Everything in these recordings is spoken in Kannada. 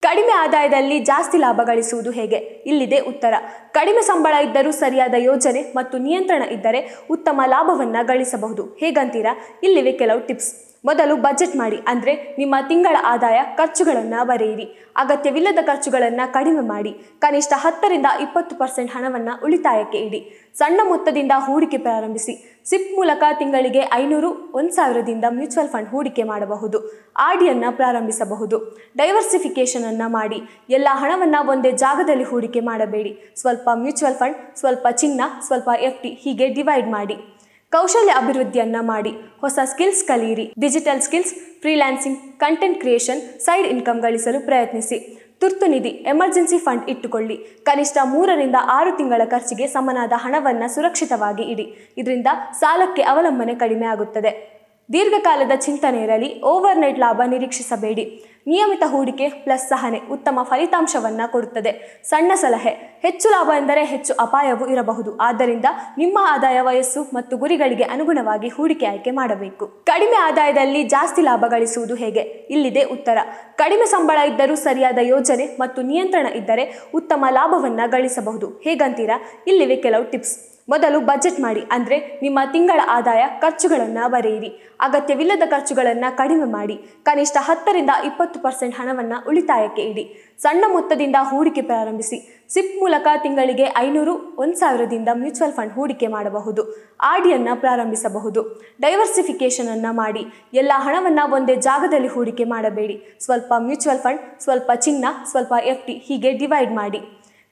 ಕಡಿಮೆ ಆದಾಯದಲ್ಲಿ ಜಾಸ್ತಿ ಲಾಭ ಗಳಿಸುವುದು ಹೇಗೆ? ಇಲ್ಲಿದೆ ಉತ್ತರ. ಕಡಿಮೆ ಸಂಬಳ ಇದ್ದರೂ ಸರಿಯಾದ ಯೋಜನೆ ಮತ್ತು ನಿಯಂತ್ರಣ ಇದ್ದರೆ ಉತ್ತಮ ಲಾಭವನ್ನ ಗಳಿಸಬಹುದು. ಹೇಗಂತೀರಾ? ಇಲ್ಲಿವೆ ಕೆಲವು ಟಿಪ್ಸ್. ಮೊದಲು ಬಜೆಟ್ ಮಾಡಿ, ಅಂದ್ರೆ ನಿಮ್ಮ ತಿಂಗಳ ಆದಾಯ ಖರ್ಚುಗಳನ್ನು ಬರೆಯಿರಿ. ಅಗತ್ಯವಿಲ್ಲದ ಖರ್ಚುಗಳನ್ನು ಕಡಿಮೆ ಮಾಡಿ. ಕನಿಷ್ಠ 10ರಿಂದ 20% ಹಣವನ್ನು ಉಳಿತಾಯಕ್ಕೆ ಇಡಿ. ಸಣ್ಣ ಮೊತ್ತದಿಂದ ಹೂಡಿಕೆ ಪ್ರಾರಂಭಿಸಿ. ಸಿಪ್ ಮೂಲಕ ತಿಂಗಳಿಗೆ 500, 1000ದಿಂದ ಮ್ಯೂಚುವಲ್ ಫಂಡ್ ಹೂಡಿಕೆ ಮಾಡಬಹುದು. ಆರ್ಡಿಯನ್ನು ಪ್ರಾರಂಭಿಸಬಹುದು. ಡೈವರ್ಸಿಫಿಕೇಶನ್ ಅನ್ನ ಮಾಡಿ. ಎಲ್ಲ ಹಣವನ್ನ ಒಂದೇ ಜಾಗದಲ್ಲಿ ಹೂಡಿಕೆ ಮಾಡಬೇಡಿ. ಸ್ವಲ್ಪ ಮ್ಯೂಚುವಲ್ ಫಂಡ್, ಸ್ವಲ್ಪ ಚಿನ್ನ, ಸ್ವಲ್ಪ FD ಹೀಗೆ ಡಿವೈಡ್ ಮಾಡಿ. ಕೌಶಲ್ಯ ಅಭಿವೃದ್ಧಿಯನ್ನ ಮಾಡಿ. ಹೊಸ ಸ್ಕಿಲ್ಸ್ ಕಲಿಯಿರಿ. Digital skills, freelancing, content creation, side income ಗಳಿಸಲು ಪ್ರಯತ್ನಿಸಿ. ತುರ್ತು ನಿಧಿ, ಎಮರ್ಜೆನ್ಸಿ ಫಂಡ್ ಇಟ್ಟುಕೊಳ್ಳಿ. ಕನಿಷ್ಠ 3ರಿಂದ 6 ತಿಂಗಳ ಖರ್ಚಿಗೆ ಸಮನಾದ ಹಣವನ್ನು ಸುರಕ್ಷಿತವಾಗಿ ಇಡಿ. ಇದರಿಂದ ಸಾಲಕ್ಕೆ ಅವಲಂಬನೆ ಕಡಿಮೆ ಆಗುತ್ತದೆ. ದೀರ್ಘಕಾಲದ ಚಿಂತನೆ ಇರಲಿ. ಓವರ್ನೈಟ್ ಲಾಭ ನಿರೀಕ್ಷಿಸಬೇಡಿ. ನಿಯಮಿತ ಹೂಡಿಕೆ ಪ್ಲಸ್ ಸಹನೆ ಉತ್ತಮ ಫಲಿತಾಂಶವನ್ನ ಕೊಡುತ್ತದೆ. ಸಣ್ಣ ಸಲಹೆ: ಹೆಚ್ಚು ಲಾಭ ಎಂದರೆ ಹೆಚ್ಚು ಅಪಾಯವೂ ಇರಬಹುದು. ಆದ್ದರಿಂದ ನಿಮ್ಮ ಆದಾಯ, ವಯಸ್ಸು ಮತ್ತು ಗುರಿಗಳಿಗೆ ಅನುಗುಣವಾಗಿ ಹೂಡಿಕೆ ಆಯ್ಕೆ ಮಾಡಬೇಕು. ಕಡಿಮೆ ಆದಾಯದಲ್ಲಿ ಜಾಸ್ತಿ ಲಾಭ ಗಳಿಸುವುದು ಹೇಗೆ? ಇಲ್ಲಿದೆ ಉತ್ತರ. ಕಡಿಮೆ ಸಂಬಳ ಇದ್ದರೂ ಸರಿಯಾದ ಯೋಜನೆ ಮತ್ತು ನಿಯಂತ್ರಣ ಇದ್ದರೆ ಉತ್ತಮ ಲಾಭವನ್ನ ಗಳಿಸಬಹುದು. ಹೇಗಂತೀರಾ? ಇಲ್ಲಿವೆ ಕೆಲವು ಟಿಪ್ಸ್. ಮೊದಲು ಬಜೆಟ್ ಮಾಡಿ, ಅಂದ್ರೆ ನಿಮ್ಮ ತಿಂಗಳ ಆದಾಯ ಖರ್ಚುಗಳನ್ನು ಬರೆಯಿರಿ. ಅಗತ್ಯವಿಲ್ಲದ ಖರ್ಚುಗಳನ್ನು ಕಡಿಮೆ ಮಾಡಿ. ಕನಿಷ್ಠ 10ರಿಂದ 20% ಹಣವನ್ನು ಉಳಿತಾಯಕ್ಕೆ ಇಡಿ. ಸಣ್ಣ ಮೊತ್ತದಿಂದ ಹೂಡಿಕೆ ಪ್ರಾರಂಭಿಸಿ. ಸಿಪ್ ಮೂಲಕ ತಿಂಗಳಿಗೆ 500, 1000ದಿಂದ ಮ್ಯೂಚುವಲ್ ಫಂಡ್ ಹೂಡಿಕೆ ಮಾಡಬಹುದು. ಆರ್ಡಿಯನ್ನು ಪ್ರಾರಂಭಿಸಬಹುದು. ಡೈವರ್ಸಿಫಿಕೇಶನ್ ಅನ್ನ ಮಾಡಿ. ಎಲ್ಲ ಹಣವನ್ನ ಒಂದೇ ಜಾಗದಲ್ಲಿ ಹೂಡಿಕೆ ಮಾಡಬೇಡಿ. ಸ್ವಲ್ಪ ಮ್ಯೂಚುವಲ್ ಫಂಡ್, ಸ್ವಲ್ಪ ಚಿನ್ನ, ಸ್ವಲ್ಪ FD ಹೀಗೆ ಡಿವೈಡ್ ಮಾಡಿ.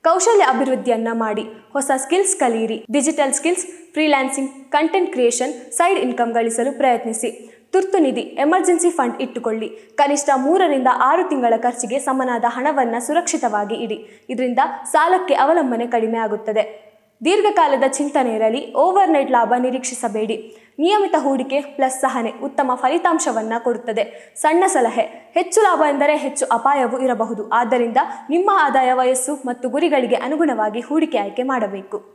ಕೌಶಲ್ಯ ಅಭಿವೃದ್ಧಿಯನ್ನ ಮಾಡಿ. ಹೊಸ ಸ್ಕಿಲ್ಸ್ ಕಲಿಯಿರಿ. Digital skills, freelancing, content creation, side income ಗಳಿಸಲು ಪ್ರಯತ್ನಿಸಿ. ತುರ್ತು ನಿಧಿ, ಎಮರ್ಜೆನ್ಸಿ ಫಂಡ್ ಇಟ್ಟುಕೊಳ್ಳಿ. ಕನಿಷ್ಠ 3ರಿಂದ 6 ತಿಂಗಳ ಖರ್ಚಿಗೆ ಸಮನಾದ ಹಣವನ್ನು ಸುರಕ್ಷಿತವಾಗಿ ಇಡಿ. ಇದರಿಂದ ಸಾಲಕ್ಕೆ ಅವಲಂಬನೆ ಕಡಿಮೆ ಆಗುತ್ತದೆ. ದೀರ್ಘಕಾಲದ ಚಿಂತನೆ ಇರಲಿ. ಓವರ್ನೈಟ್ ಲಾಭ ನಿರೀಕ್ಷಿಸಬೇಡಿ. ನಿಯಮಿತ ಹೂಡಿಕೆ ಪ್ಲಸ್ ಸಹನೆ ಉತ್ತಮ ಫಲಿತಾಂಶವನ್ನ ಕೊಡುತ್ತದೆ. ಸಣ್ಣ ಸಲಹೆ: ಹೆಚ್ಚು ಲಾಭ ಎಂದರೆ ಹೆಚ್ಚು ಅಪಾಯವೂ ಇರಬಹುದು. ಆದ್ದರಿಂದ ನಿಮ್ಮ ಆದಾಯ, ವಯಸ್ಸು ಮತ್ತು ಗುರಿಗಳಿಗೆ ಅನುಗುಣವಾಗಿ ಹೂಡಿಕೆ ಆಯ್ಕೆ ಮಾಡಬೇಕು.